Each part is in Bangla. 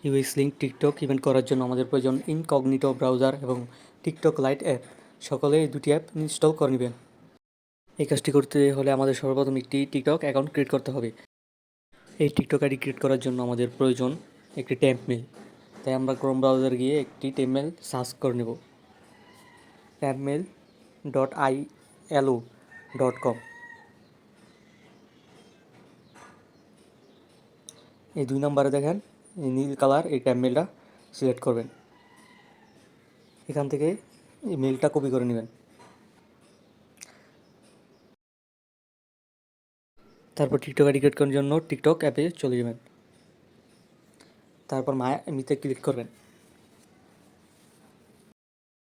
ইউএক্স লিঙ্ক টিকটক ইভেন্ট করার জন্য আমাদের প্রয়োজন ইনকগনিটো ব্রাউজার এবং টিকটক লাইট অ্যাপ। সকলে এই দুটি অ্যাপ ইনস্টল করে নেবেন। এই কাজটি করতে হলে আমাদের সর্বপ্রথম একটি টিকটক অ্যাকাউন্ট ক্রিয়েট করতে হবে। এই টিকটক আইডি ক্রিয়েট করার জন্য আমাদের প্রয়োজন একটি টেম্পমেল। তাই আমরা ক্রোম ব্রাউজার গিয়ে একটি টেম্পমেল সার্চ করে নেব। tempmail.ilo.com এই 2 নম্বরে দেখেন এই নীল কালার এই টেম্পমেলটা সিলেক্ট করবেন। এখান থেকে এই মেলটা কপি করে নেবেন। তারপর টিকটক আইডি ক্রিয়েট করার জন্য টিকটক অ্যাপে চলে যাবেন। তারপর মিতে ক্লিক করবেন।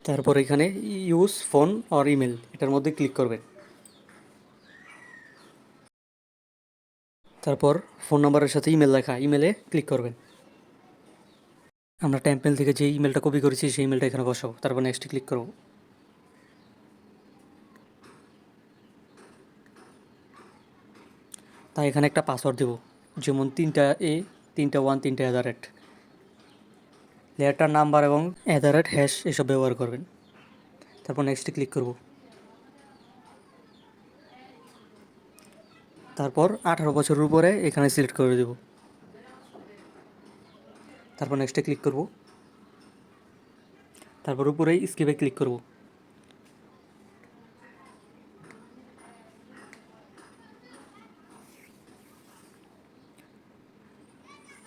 তারপর এখানে ইউজ ফোন অর ইমেল এটার মধ্যে ক্লিক করবেন। তারপর ফোন নাম্বারের সাথে ইমেল লেখা ইমেলে ক্লিক করবেন। আমরা টেম্পমেল থেকে যে ইমেলটা কপি করেছি সেই ইমেলটা এখানে বসাবো। তারপর নেক্সটে ক্লিক করব। তাই এখানে একটা পাসওয়ার্ড দেব, যেমন 3টা A 3টা 1 3টা @ লেটার নাম্বার এবং @ এসব ব্যবহার করবেন। তারপর নেক্সটে ক্লিক করব। তারপর 18 বছরের উপরে এখানে সিলেক্ট করে দেব। তারপর নেক্সটে ক্লিক করব। তারপর উপরেই স্কিপে ক্লিক করব।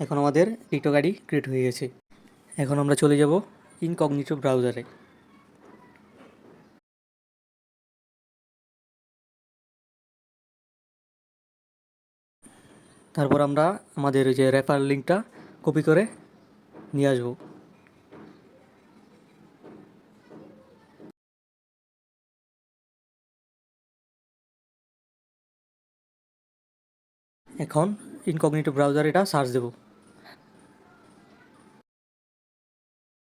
এখন আমাদের টিকটক আইডি ক্রিয়েট হয়ে গেছে। এখন আমরা চলে যাব ইনকগনিটো ব্রাউজারে। তারপর আমরা আমাদের যে রেফার লিঙ্কটা কপি করে নিয়ে আসব। এখন ইনকগনিটো ব্রাউজার এটা সার্চ দেব।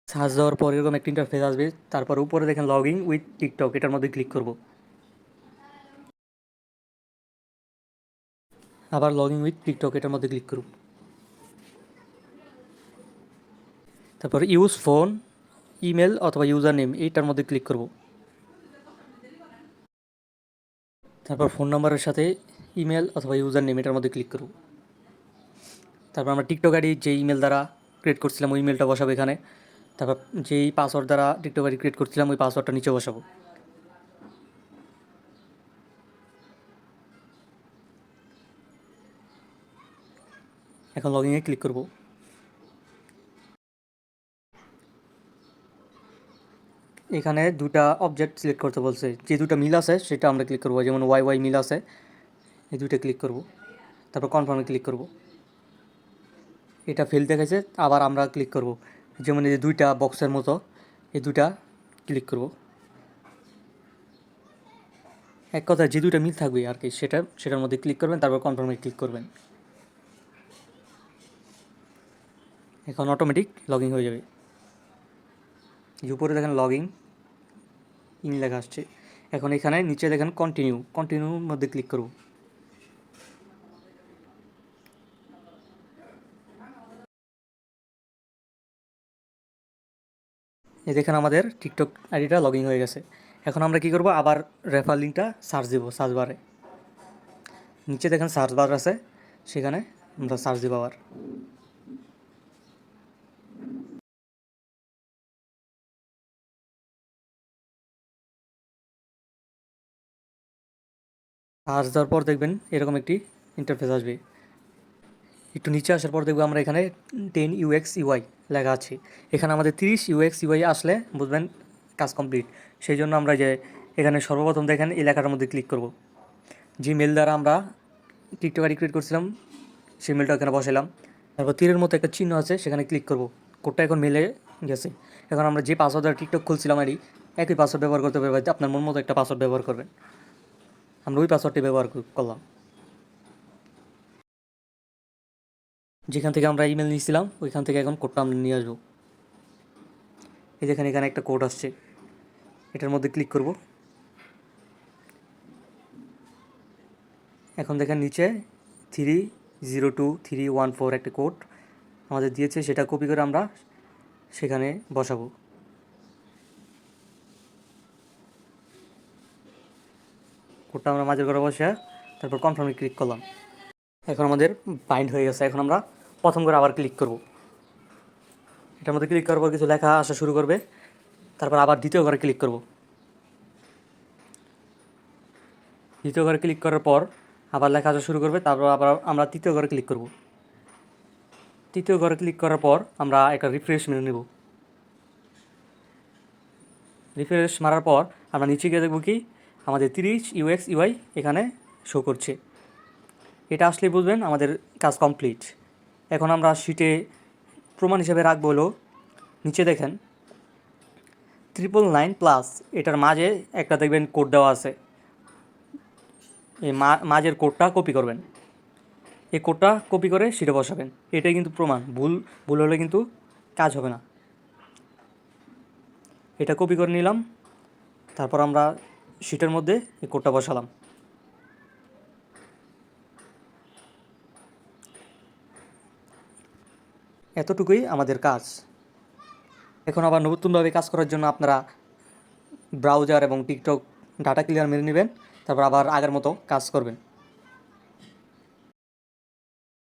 সার্চ দেওয়ার পর এরকম একটা ইন্টারফেস আসবে। তারপর উপরে দেখেন লগ ইন উইথ টিকটক, এটার মধ্যে ক্লিক করব। আবার লগ ইন উইথ টিকটক এটার মধ্যে ক্লিক করব। তারপর ইউজ ফোন ইমেল অথবা ইউজার নেম এইটার মধ্যে ক্লিক করব। তারপর ফোন নাম্বারের সাথে ইমেল অথবা ইউজার নেম এটার মধ্যে ক্লিক করব। তারপর আমরা টিকটক আইডি যে ইমেল দ্বারা ক্রিয়েট করছিলাম ওই ইমেলটা বসাবো এখানে। তারপর যেই পাসওয়ার্ড দ্বারা টিকটক আইডি ক্রিয়েট করছিলাম ওই পাসওয়ার্ডটা নিচে বসাবো। এখন লগ ইনে ক্লিক করব। এখানে দুটা অবজেক্ট সিলেক্ট করতে বলছে, যে দুটো মিল আছে সেটা আমরা ক্লিক করব। যেমন ওয়াই ওয়াই মিল আছে, এই দুইটা ক্লিক করব। তারপর কনফার্মে ক্লিক করব। এটা ফেল দেখাচ্ছে, আবার আমরা ক্লিক করব। যেমন এই যে দুইটা বক্সের মতো এই দুইটা ক্লিক করব। এক কথায় যে দুইটা মিল থাকবে আর কি সেটার মধ্যে ক্লিক করবেন, তারপর কনফার্মে ক্লিক করবেন। এখন অটোমেটিক লগ ইন হয়ে যাবে। এই উপরে দেখেন লগ ইন লেখা আসছে। এখন এখানে নিচে দেখেন কন্টিনিউর মধ্যে ক্লিক করব। এই দেখেন আমাদের টিকটক আইডিটা লগ ইন হয়ে গেছে। এখন আমরা কী করব, আবার রেফার লিঙ্কটা সার্চ দেবো সার্চ বারে। নিচে দেখেন সার্চ বার আছে, সেখানে আমরা সার্চ দেবো আবার। সার্চ দেওয়ার পর দেখবেন এরকম একটি ইন্টারফেস আসবে। একটু নিচে আসার পর দেখবো আমরা এখানে 10 UX UI লেখা আছে। এখানে আমাদের 30 UX UI আসলে বুঝবেন কাজ কমপ্লিট। সেই জন্য আমরা যে এখানে সর্বপ্রথম দেখেন এই লেখাটার মধ্যে ক্লিক করব। যে মেল দ্বারা আমরা টিকটক আইডি ক্রিয়েট করছিলাম সেই মেলটা এখানে বসালাম। তারপর তীরের মতো একটা চিহ্ন আছে, সেখানে ক্লিক করব। কোডটা এখন মেলে গেছে। এখন আমরা যে পাসওয়ার্ড দ্বারা টিকটক খুলছিলাম আইডি, একই পাসওয়ার্ড ব্যবহার করতে পারবেন। আপনার মন মতো একটা পাসওয়ার্ড ব্যবহার করবেন। আমরা ওই পাসওয়ার্ডটি ব্যবহার করলাম। যেখান থেকে আমরা ইমেল নিয়েছিলাম ওইখান থেকে এখন কোডটা আমরা নিয়ে আসবো। এই যেখানে এখানে একটা কোড আসছে, এটার মধ্যে ক্লিক করব। এখন দেখেন নিচে 302314 একটা কোড আমাদের দিয়েছে সেটা কপি করে আমরা সেখানে বসাবো। কোডটা আমরা মাঝের ঘরে বসে তারপর কনফার্মে ক্লিক করলাম। এখন আমাদের বাইন্ড হয়ে গেছে। এখন আমরা প্রথম করে আবার ক্লিক করব। এটার মধ্যে ক্লিক করার পর কিছু লেখা আসা শুরু করবে, তারপর আবার দ্বিতীয় ঘরে ক্লিক করব। দ্বিতীয় ঘরে ক্লিক করার পর আবার লেখা আসা শুরু করবে, তারপর আবার আমরা তৃতীয় ঘরে ক্লিক করব। তৃতীয় ঘরে ক্লিক করার পর আমরা একটা রিফ্রেশ মেনে নেব। রিফ্রেশ মারার পর আমরা নিচে গিয়ে দেখব কি আমাদের 30 ইউএক্স ইউআই এখানে শো করছে। এটা আসলে বুঝবেন আমাদের কাজ কমপ্লিট। এখন আমরা শিটে প্রমাণ হিসেবে রাখবো হলো নিচে দেখেন 999+ এটার মাঝে একটা দেখবেন কোড দেওয়া আছে। এই মাঝের কোডটা কপি করবেন। এই কোডটা কপি করে শিটে বসাবেন। এটাই কিন্তু প্রমাণ। ভুল হলে কিন্তু কাজ হবে না। এটা কপি করে নিলাম, তারপর আমরা শিটের মধ্যে এই কোডটা বসালাম। এতটুকুই আমাদের কাজ। এখন আবার নতুনভাবে কাজ করার জন্য আপনারা ব্রাউজার এবং টিকটক ডাটা ক্লিয়ার মেরে নেবেন, তারপর আবার আগের মতো কাজ করবেন।